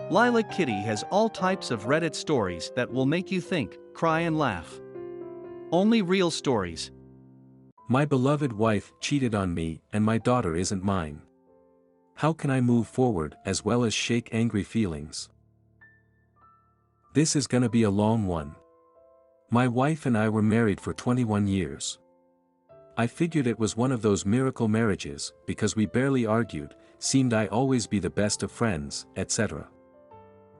Lilac Kitty has all types of Reddit stories that will make you think, cry and laugh. Only real stories. My beloved wife cheated on me and my daughter isn't mine. How can I move forward as well as shake angry feelings? This is gonna be a long one. My wife and I were married for 21 years. I figured it was one of those miracle marriages because we barely argued, seemed I always be the best of friends, etc.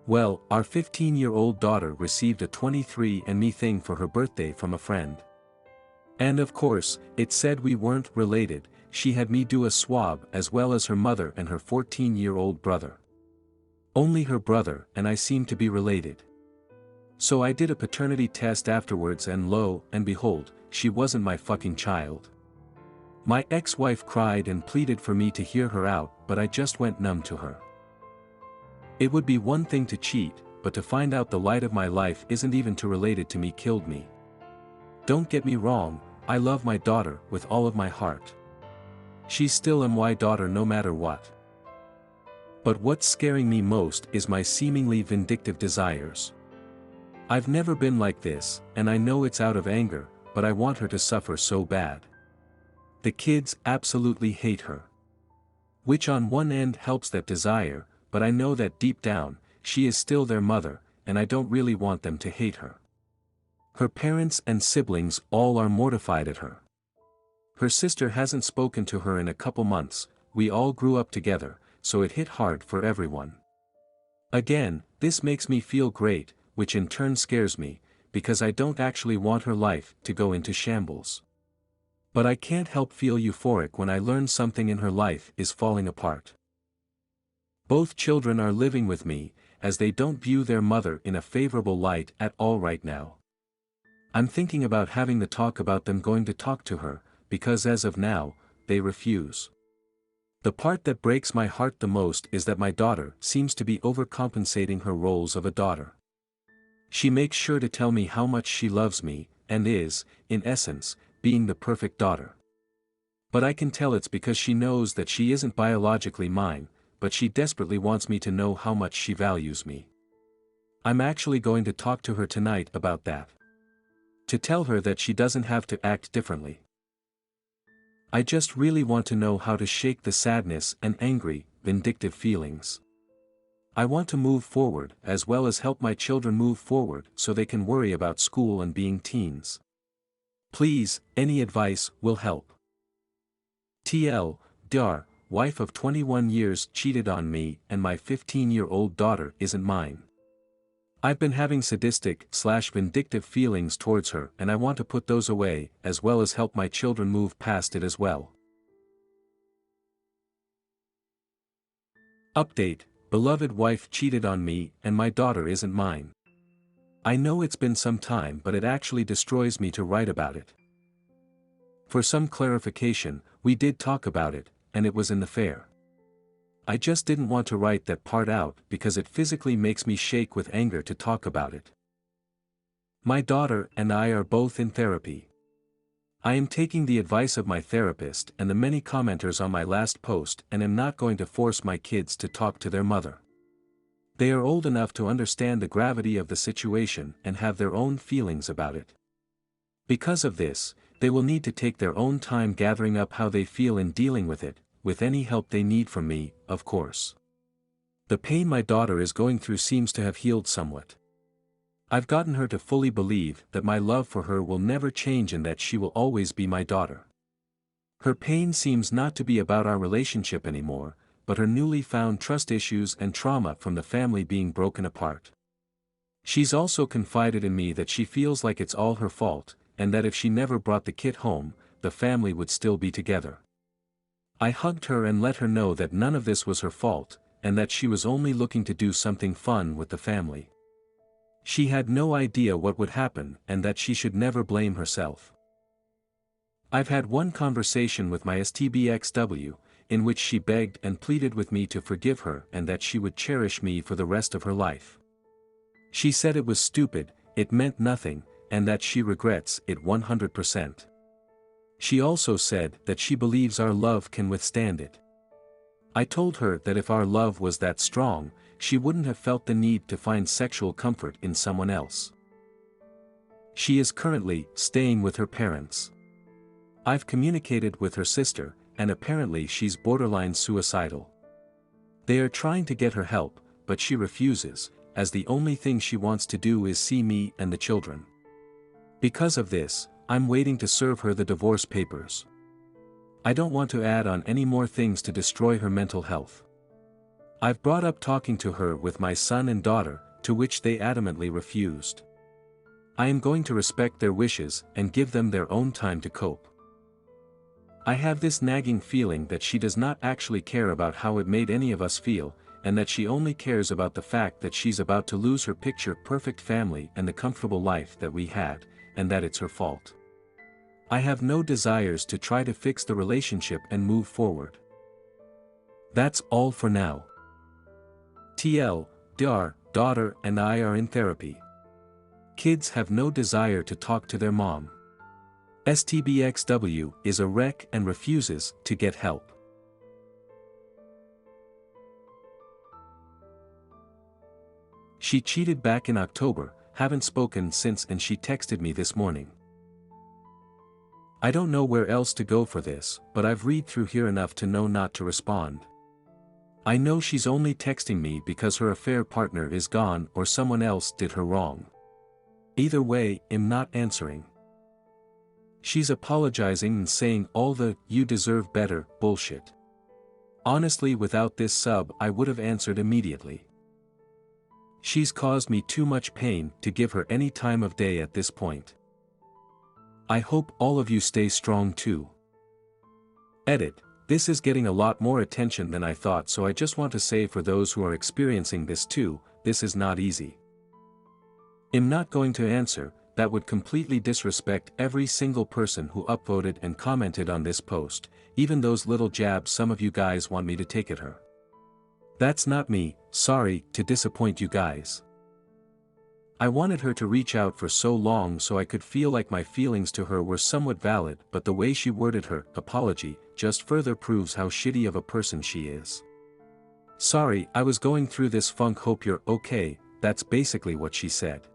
Well, our 15-year-old daughter received a 23andMe thing for her birthday from a friend. And of course, it said we weren't related. She had me do a swab as well as her mother and her 14-year-old brother. Only her brother and I seemed to be related. So I did a paternity test afterwards and lo and behold, she wasn't my fucking child. My ex-wife cried and pleaded for me to hear her out, but I just went numb to her. It would be one thing to cheat, but to find out the light of my life isn't even too related to me killed me. Don't get me wrong, I love my daughter with all of my heart. She's still my daughter no matter what. But what's scaring me most is my seemingly vindictive desires. I've never been like this, and I know it's out of anger, but I want her to suffer so bad. The kids absolutely hate her. Which on one end helps that desire, but I know that deep down, she is still their mother, and I don't really want them to hate her. Her parents and siblings all are mortified at her. Her sister hasn't spoken to her in a couple months, we all grew up together, so it hit hard for everyone. Again, this makes me feel great, which in turn scares me, because I don't actually want her life to go into shambles. But I can't help feel euphoric when I learn something in her life is falling apart. Both children are living with me, as they don't view their mother in a favorable light at all right now. I'm thinking about having the talk about them going to talk to her, because as of now, they refuse. The part that breaks my heart the most is that my daughter seems to be overcompensating her roles of a daughter. She makes sure to tell me how much she loves me, and is, in essence, being the perfect daughter. But I can tell it's because she knows that she isn't biologically mine, but she desperately wants me to know how much she values me. I'm actually going to talk to her tonight about that. To tell her that she doesn't have to act differently. I just really want to know how to shake the sadness and angry, vindictive feelings. I want to move forward as well as help my children move forward so they can worry about school and being teens. Please, any advice will help. TL, Dar, wife of 21 years cheated on me and my 15-year-old daughter isn't mine. I've been having sadistic/vindictive feelings towards her and I want to put those away as well as help my children move past it as well. Update, beloved wife cheated on me and my daughter isn't mine. I know it's been some time but it actually destroys me to write about it. For some clarification, we did talk about it, and it was in the fair. I just didn't want to write that part out because it physically makes me shake with anger to talk about it. My daughter and I are both in therapy. I am taking the advice of my therapist and the many commenters on my last post and am not going to force my kids to talk to their mother. They are old enough to understand the gravity of the situation and have their own feelings about it. Because of this, they will need to take their own time gathering up how they feel in dealing with it, with any help they need from me, of course. The pain my daughter is going through seems to have healed somewhat. I've gotten her to fully believe that my love for her will never change and that she will always be my daughter. Her pain seems not to be about our relationship anymore, but her newly found trust issues and trauma from the family being broken apart. She's also confided in me that she feels like it's all her fault, and that if she never brought the kid home, the family would still be together. I hugged her and let her know that none of this was her fault, and that she was only looking to do something fun with the family. She had no idea what would happen and that she should never blame herself. I've had one conversation with my STBXW, in which she begged and pleaded with me to forgive her and that she would cherish me for the rest of her life. She said it was stupid, it meant nothing, and that she regrets it 100%. She also said that she believes our love can withstand it. I told her that if our love was that strong, she wouldn't have felt the need to find sexual comfort in someone else. She is currently staying with her parents. I've communicated with her sister, and apparently she's borderline suicidal. They are trying to get her help, but she refuses, as the only thing she wants to do is see me and the children. Because of this, I'm waiting to serve her the divorce papers. I don't want to add on any more things to destroy her mental health. I've brought up talking to her with my son and daughter, to which they adamantly refused. I am going to respect their wishes and give them their own time to cope. I have this nagging feeling that she does not actually care about how it made any of us feel, and that she only cares about the fact that she's about to lose her picture-perfect family and the comfortable life that we had, and that it's her fault. I have no desires to try to fix the relationship and move forward. That's all for now. TLDR, daughter and I are in therapy. Kids have no desire to talk to their mom. STBXW is a wreck and refuses to get help. She cheated back in October, haven't spoken since, and she texted me this morning. I don't know where else to go for this, but I've read through here enough to know not to respond. I know she's only texting me because her affair partner is gone or someone else did her wrong. Either way, I'm not answering. She's apologizing and saying all the "you deserve better" bullshit. Honestly, without this sub I would have answered immediately. She's caused me too much pain to give her any time of day at this point. I hope all of you stay strong too. Edit. This is getting a lot more attention than I thought, so I just want to say for those who are experiencing this too, this is not easy. I'm not going to answer. That would completely disrespect every single person who upvoted and commented on this post, even those little jabs some of you guys want me to take at her. That's not me, sorry to disappoint you guys. I wanted her to reach out for so long so I could feel like my feelings to her were somewhat valid, but the way she worded her apology just further proves how shitty of a person she is. Sorry, I was going through this funk, hope you're okay, that's basically what she said.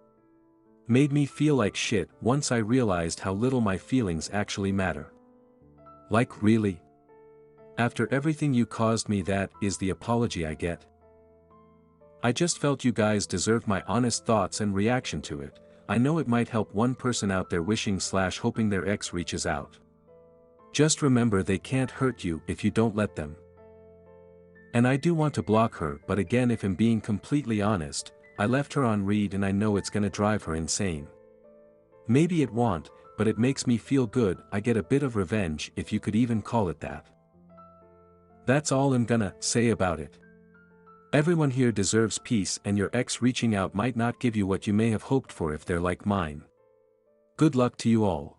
Made me feel like shit once I realized how little my feelings actually matter. Like really? After everything you caused me, that is the apology I get? I just felt you guys deserved my honest thoughts and reaction to it. I know it might help one person out there wishing/hoping their ex reaches out. Just remember, they can't hurt you if you don't let them. And I do want to block her, but again, if I'm being completely honest, I left her on read and I know it's gonna drive her insane. Maybe it won't, but it makes me feel good. I get a bit of revenge, if you could even call it that. That's all I'm gonna say about it. Everyone here deserves peace, and your ex reaching out might not give you what you may have hoped for if they're like mine. Good luck to you all.